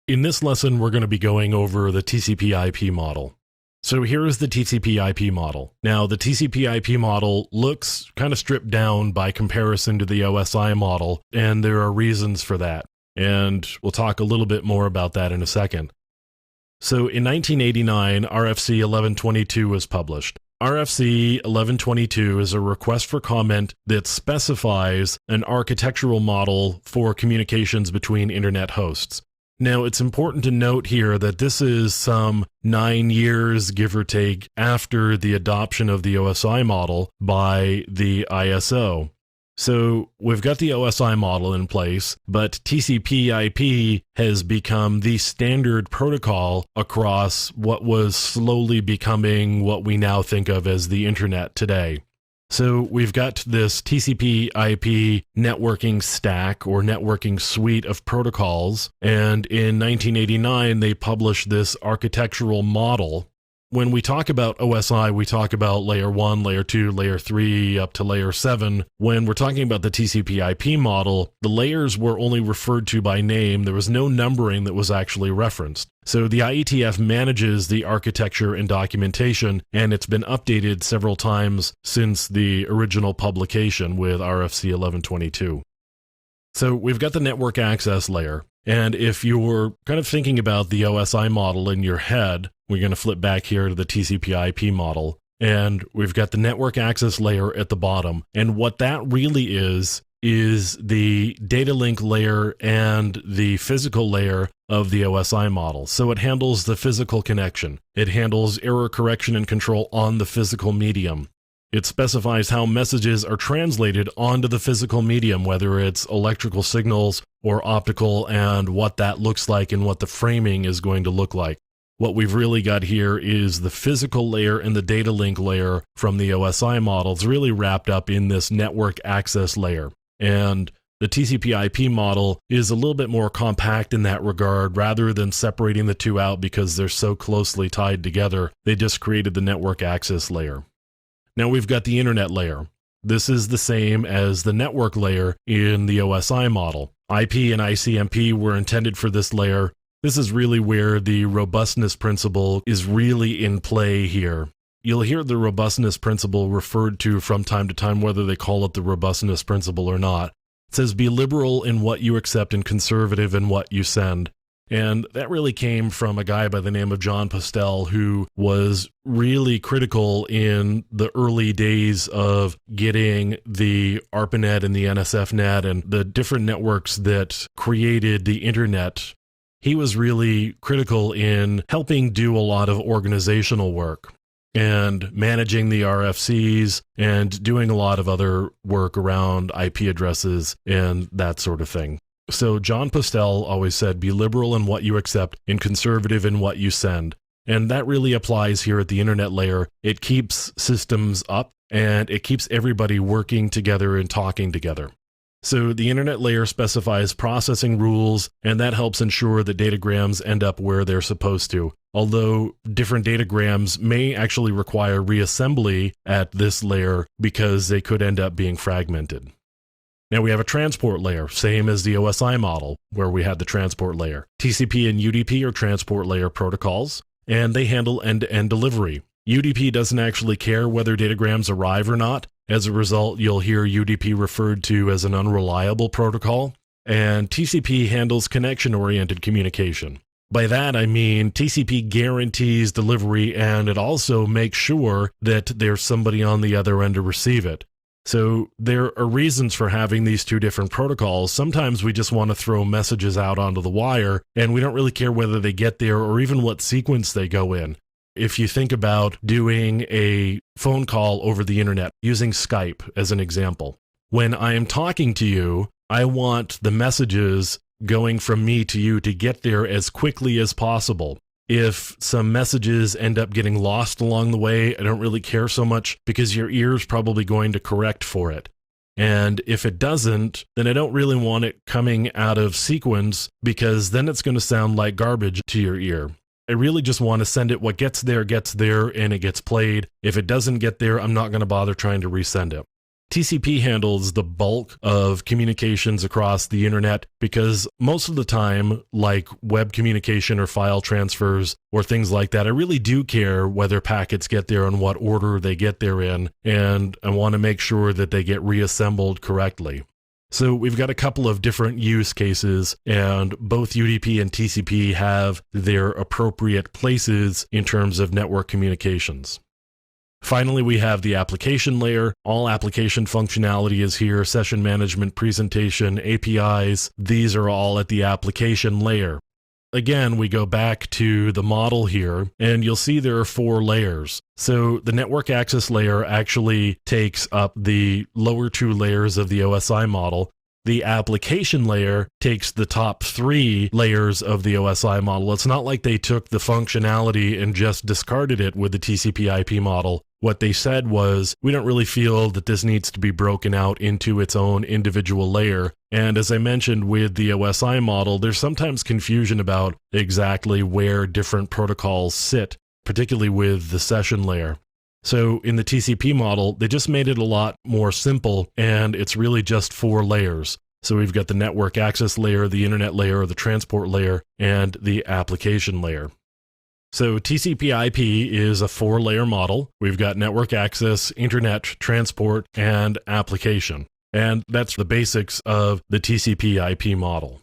In this lesson, we're going to be going over the TCP/IP model. So here is the TCP/IP model. Now, the TCP/IP model looks kind of stripped down by comparison to the OSI model, and there are reasons for that. And we'll talk a little bit more about that in a second. So in 1989, RFC 1122 was published. RFC 1122 is a request for comment that specifies an architectural model for communications between internet hosts. Now, it's important to note here that this is some 9 years, give or take, after the adoption of the OSI model by the ISO. So we've got the OSI model in place, but TCP/IP has become the standard protocol across what was slowly becoming what we now think of as the internet today. So we've got this TCP/IP networking stack or networking suite of protocols, and in 1989 they published this architectural model. When we talk about OSI, we talk about layer 1, layer 2, layer 3, up to layer 7. When we're talking about the TCP/IP model, the layers were only referred to by name. There was no numbering that was actually referenced. So the IETF manages the architecture and documentation, and it's been updated several times since the original publication with RFC 1122. So we've got the network access layer. And if you're kind of thinking about the OSI model in your head, we're going to flip back here to the TCP/IP model, and we've got the network access layer at the bottom. And what that really is the data link layer and the physical layer of the OSI model. So it handles the physical connection. It handles error correction and control on the physical medium. It specifies how messages are translated onto the physical medium, whether it's electrical signals or optical, and what that looks like and what the framing is going to look like. What we've really got here is the physical layer and the data link layer from the OSI models really wrapped up in this network access layer. And the TCP/IP model is a little bit more compact in that regard. Rather than separating the two out because they're so closely tied together, they just created the network access layer. Now we've got the internet layer. This is the same as the network layer in the OSI model. IP and ICMP were intended for this layer. This is really where the robustness principle is really in play here. You'll hear the robustness principle referred to from time to time, whether they call it the robustness principle or not. It says, be liberal in what you accept and conservative in what you send. And that really came from a guy by the name of John Postel, who was really critical in the early days of getting the ARPANET and the NSFNet and the different networks that created the internet. He was really critical in helping do a lot of organizational work and managing the RFCs and doing a lot of other work around IP addresses and that sort of thing. So John Postel always said, be liberal in what you accept and conservative in what you send. And that really applies here at the internet layer. It keeps systems up and it keeps everybody working together and talking together. So the internet layer specifies processing rules, and that helps ensure that datagrams end up where they're supposed to. Although different datagrams may actually require reassembly at this layer because they could end up being fragmented. Now we have a transport layer, same as the OSI model, where we had the transport layer. TCP and UDP are transport layer protocols, and they handle end-to-end delivery. UDP doesn't actually care whether datagrams arrive or not. As a result, you'll hear UDP referred to as an unreliable protocol, and TCP handles connection-oriented communication. By that, I mean TCP guarantees delivery, and it also makes sure that there's somebody on the other end to receive it. So there are reasons for having these two different protocols. Sometimes we just want to throw messages out onto the wire, and we don't really care whether they get there or even what sequence they go in. If you think about doing a phone call over the internet, using Skype as an example, when I am talking to you, I want the messages going from me to you to get there as quickly as possible. If some messages end up getting lost along the way, I don't really care so much because your ear's probably going to correct for it. And if it doesn't, then I don't really want it coming out of sequence because then it's going to sound like garbage to your ear. I really just want to send it what gets there, and it gets played. If it doesn't get there, I'm not going to bother trying to resend it. TCP handles the bulk of communications across the internet because most of the time, like web communication or file transfers or things like that, I really do care whether packets get there and what order they get there in, and I want to make sure that they get reassembled correctly. So we've got a couple of different use cases, and both UDP and TCP have their appropriate places in terms of network communications. Finally, we have the application layer. All application functionality is here: session management, presentation, APIs. These are all at the application layer. Again, we go back to the model here, and you'll see there are 4 layers. So the network access layer actually takes up the lower 2 layers of the OSI model. The application layer takes the top 3 layers of the OSI model. It's not like they took the functionality and just discarded it with the TCP IP model. What they said was, we don't really feel that this needs to be broken out into its own individual layer. And as I mentioned with the OSI model, there's sometimes confusion about exactly where different protocols sit, particularly with the session layer. So in the TCP model, they just made it a lot more simple, and it's really just 4 layers. So we've got the network access layer, the internet layer, the transport layer, and the application layer. So TCP IP is a 4-layer model. We've got network access, internet, transport, and application. And that's the basics of the TCP IP model.